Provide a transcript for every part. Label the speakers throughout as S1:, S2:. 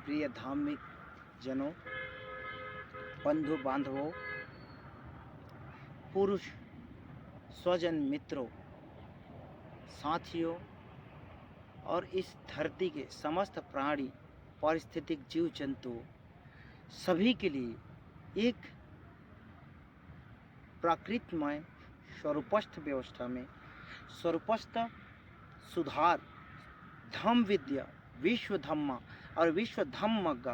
S1: प्रिय धार्मिक जनों, बंधु बांधवों, पुरुष, स्वजन, मित्रों, साथियों और इस धरती के समस्त प्राणी, पारिस्थितिक जीव जंतु सभी के लिए एक प्राकृतमय स्वरूपस्थ व्यवस्था में स्वरूपस्थ सुधार, धम्म विद्या, विश्व धम्मा और विश्व धम्मज्ञ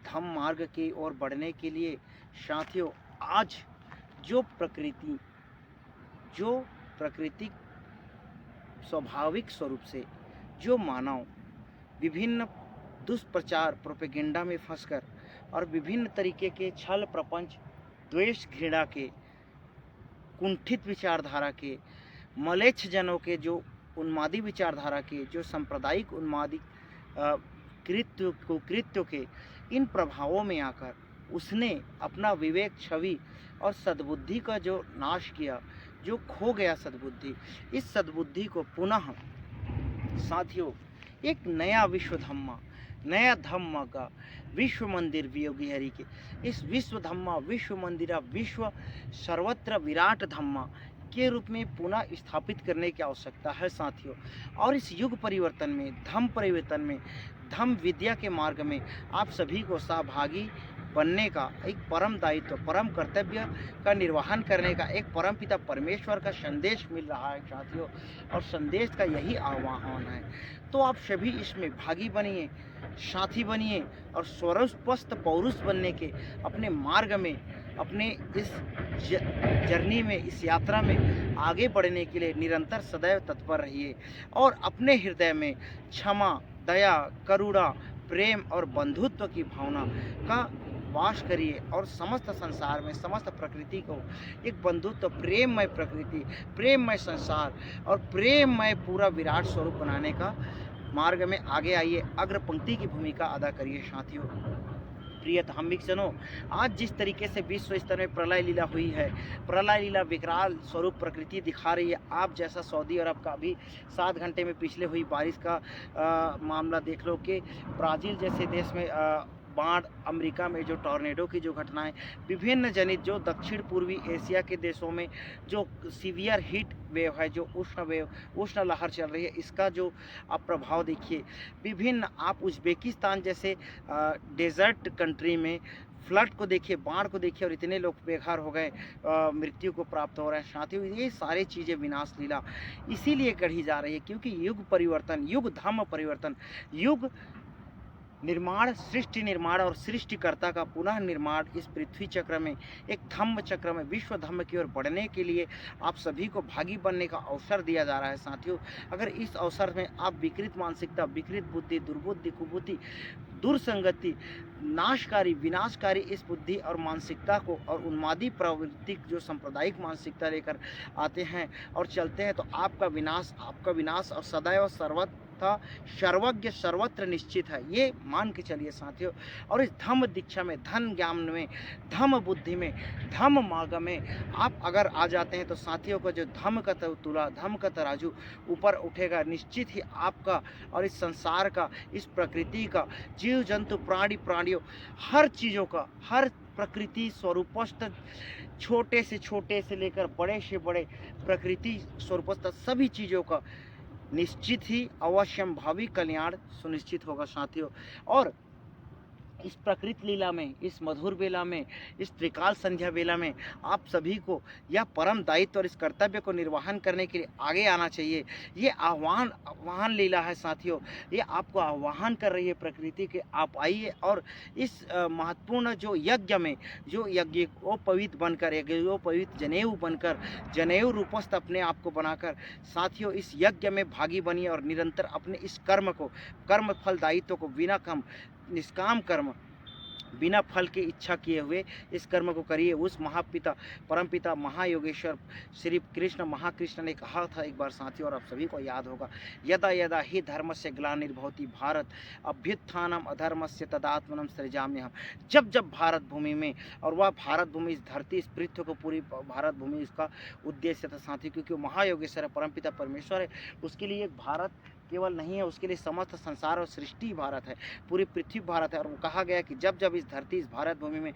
S1: धम्म मार्ग की ओर बढ़ने के लिए साथियों, आज जो प्रकृति स्वाभाविक स्वरूप से जो मानव विभिन्न दुष्प्रचार प्रोपेगेंडा में फंसकर और विभिन्न तरीके के छल प्रपंच, द्वेष, घृणा के, कुंठित विचारधारा के, मलेच्छ जनों के, जो उन्मादी विचारधारा के, जो सांप्रदायिक उन्मादी कृत्यों के इन प्रभावों में आकर उसने अपना विवेक, छवि और सद्बुद्धि का जो नाश किया, जो खो गया सद्बुद्धि, इस सद्बुद्धि को पुनः साथियों एक नया विश्व धम्मा, नया धम्मा का विश्व मंदिर योगी हरि के, इस विश्व धम्मा, विश्व मंदिरा, विश्व सर्वत्र विराट धम्मा के रूप में पुनः स्थापित करने की आवश्यकता है साथियों। और इस युग परिवर्तन में, धम्म परिवर्तन में, धम्म विद्या के मार्ग में आप सभी को सहभागी बनने का एक परम दायित्व, परम कर्तव्य का निर्वहन करने का एक परम पिता परमेश्वर का संदेश मिल रहा है साथियों। और संदेश का यही आह्वान है, तो आप सभी इसमें भागी बनिए, साथी बनिए और स्वरूपस्थ पौरुष बनने के अपने मार्ग में, अपने इस जर्नी में, इस यात्रा में आगे बढ़ने के लिए निरंतर सदैव तत्पर रहिए और अपने हृदय में क्षमा, दया, करुणा, प्रेम और बंधुत्व की भावना का वास करिए और समस्त संसार में, समस्त प्रकृति को एक बंधुत्व, प्रेममय प्रकृति, प्रेममय संसार और प्रेममय पूरा विराट स्वरूप बनाने का मार्ग में आगे आइए, अग्र पंक्ति की भूमिका अदा करिए साथियों। प्रिय धार्मिक जनों, आज जिस तरीके से विश्व स्तर में प्रलय लीला हुई है, प्रलय लीला विकराल स्वरूप प्रकृति दिखा रही है। आप जैसा सऊदी अरब का अभी 7 घंटे में पिछले हुई बारिश का मामला देख लो कि ब्राज़ील जैसे देश में बाढ़, अमेरिका में जो टॉर्नेडो की जो घटनाएं, विभिन्न जनित जो दक्षिण पूर्वी एशिया के देशों में जो सीवियर हीट वेव है, जो उष्ण लहर चल रही है, इसका जो आप प्रभाव देखिए। विभिन्न आप उज़्बेकिस्तान जैसे डेजर्ट कंट्री में फ्लड को देखिए, बाढ़ को देखिए और इतने लोग बेघर हो गए, मृत्यु को प्राप्त हो रहे हैं साथियों। ये सारी चीज़ें विनाश लीला इसीलिए गढ़ी जा रही है क्योंकि युग परिवर्तन, युग धम्म परिवर्तन, युग निर्माण, सृष्टि निर्माण और सृष्टिकर्ता का पुनः निर्माण इस पृथ्वी चक्र में, एक धम्म चक्र में, विश्व धम्म की ओर बढ़ने के लिए आप सभी को भागी बनने का अवसर दिया जा रहा है साथियों। अगर इस अवसर में आप विकृत मानसिकता, विकृत बुद्धि, दुर्बुद्धि, कुबुद्धि, दुर्संगति, नाशकारी, विनाशकारी इस बुद्धि और मानसिकता को और उन्मादी प्रवृत्ति जो सांप्रदायिक मानसिकता लेकर आते हैं और चलते हैं, तो आपका विनाश और सदैव सर्वज्ञ सर्वत्र निश्चित है, ये मान के चलिए साथियों। और इस धम्म दीक्षा में, धन ज्ञान में, धम्म बुद्धि में, धम्म मार्ग में आप अगर आ जाते हैं तो साथियों को जो धम्म का तुला, धम्म का तराजू ऊपर उठेगा निश्चित ही आपका और इस संसार का, इस प्रकृति का, जीव जंतु, प्राणियों, हर चीज़ों का, हर प्रकृति स्वरूपस्थ, छोटे से लेकर बड़े से बड़े प्रकृति स्वरूपस्थ सभी चीज़ों का निश्चित ही अवश्यंभावी कल्याण सुनिश्चित होगा साथियों। और इस प्रकृति लीला में, इस मधुर बेला में, इस त्रिकाल संध्या बेला में आप सभी को यह परम दायित्व और इस कर्तव्य को निर्वहन करने के लिए आगे आना चाहिए। ये आह्वान लीला है साथियों, ये आपको आह्वान कर रही है प्रकृति के, आप आइए और इस महत्वपूर्ण जो यज्ञ में, जो यज्ञोपवीत बनकर, यज्ञोपवीत जनेऊ बनकर, जनेऊ रूपस्थ अपने आप को बनाकर साथियों इस यज्ञ में भागी बनिए और निरंतर अपने इस कर्म फल दायित्व को बिना निष्काम कर्म, बिना फल की इच्छा किए हुए इस कर्म को करिए। उस महापिता परमपिता महायोगेश्वर श्री कृष्ण महाकृष्ण ने कहा था एक बार साथियों, और आप सभी को याद होगा, यदा यदा ही धर्मस्य ग्लानिर्भवति भारत अभ्युत्थानम अधर्मस्य तदात्मनम सृजाम्यहम्। जब जब भारत भूमि में, और वह भारत भूमि इस धरती, इस पृथ्वी को, पूरी भारत भूमि इसका उद्देश्य था साथियों, क्योंकि महायोगेश्वर है, परमपिता परमेश्वर है, उसके लिए एक भारत केवल नहीं है, उसके लिए समस्त संसार और सृष्टि भारत है, पूरी पृथ्वी भारत है। और वो कहा गया कि जब जब इस धरती, इस भारत भूमि में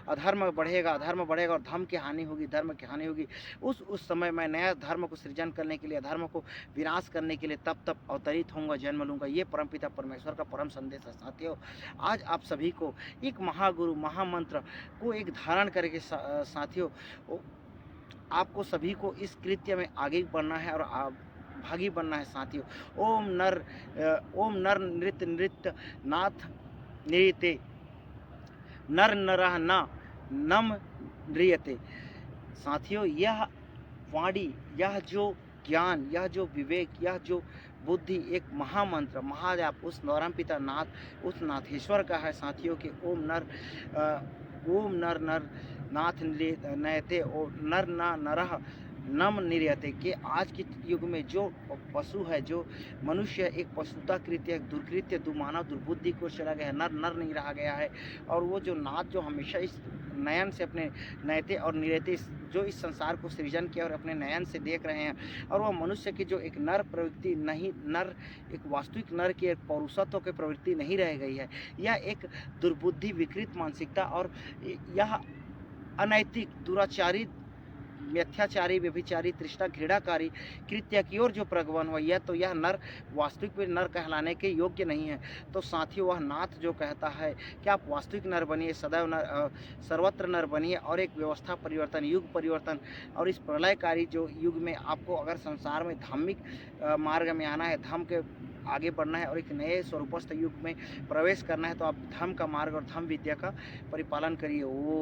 S1: अधर्म बढ़ेगा और धर्म की हानि होगी, उस समय मैं नया धर्म को सृजन करने के लिए, अधर्म को विनाश करने के लिए तब अवतरित होऊंगा, जन्म लूँगा। ये परमपिता परमेश्वर का परम संदेश है साथियों। आज आप सभी को एक महागुरु महामंत्र को एक धारण करके साथियों आपको सभी को इस कृत्य में आगे बढ़ना है और भागी बनना है साथियों। ओम नर नृत्य नाथ नृत्य नर नरह न नम नृयते। साथियों यह वाणी, यह जो ज्ञान, यह जो विवेक, यह जो बुद्धि एक महामंत्र, महाजाप उस परमपिता नाथ, उस नाथेश्वर का है साथियों कि ओम नर नाथ नयते, ओ नर न नरह नम निर्यते। कि आज के युग में जो पशु है, जो मनुष्य एक पशुता कृत्य, एक दुर्कृत्य, दुमानव, दुर्बुद्धि को चला गया है, नर नहीं रहा गया है। और वो जो नाथ जो हमेशा इस नयन से अपने नयते और निरते जो इस संसार को सृजन किया और अपने नयन से देख रहे हैं, और वह मनुष्य की जो एक नर प्रवृत्ति नहीं, नर एक वास्तविक नर की एक पौरुषत्व की प्रवृत्ति नहीं रह गई है, यह एक दुर्बुद्धि, विकृत मानसिकता और यह अनैतिक, दुराचारी, मिथ्याचारी, व्यभिचारी, तृष्णा, घृणाकारी कृत्य की ओर जो प्रगमन हो, यह तो यह नर वास्तविक में नर कहलाने के योग्य नहीं है। तो साथियों वह नाथ जो कहता है कि आप वास्तविक नर बनिए, सदैव नर, सर्वत्र नर बनिए, और एक व्यवस्था परिवर्तन, युग परिवर्तन, और इस प्रलयकारी जो युग में आपको अगर संसार में धार्मिक मार्ग में आना है, धर्म के आगे बढ़ना है और एक नए स्वरूपस्थ युग में प्रवेश करना है, तो आप धर्म का मार्ग और धर्म विद्या का परिपालन करिए। ओ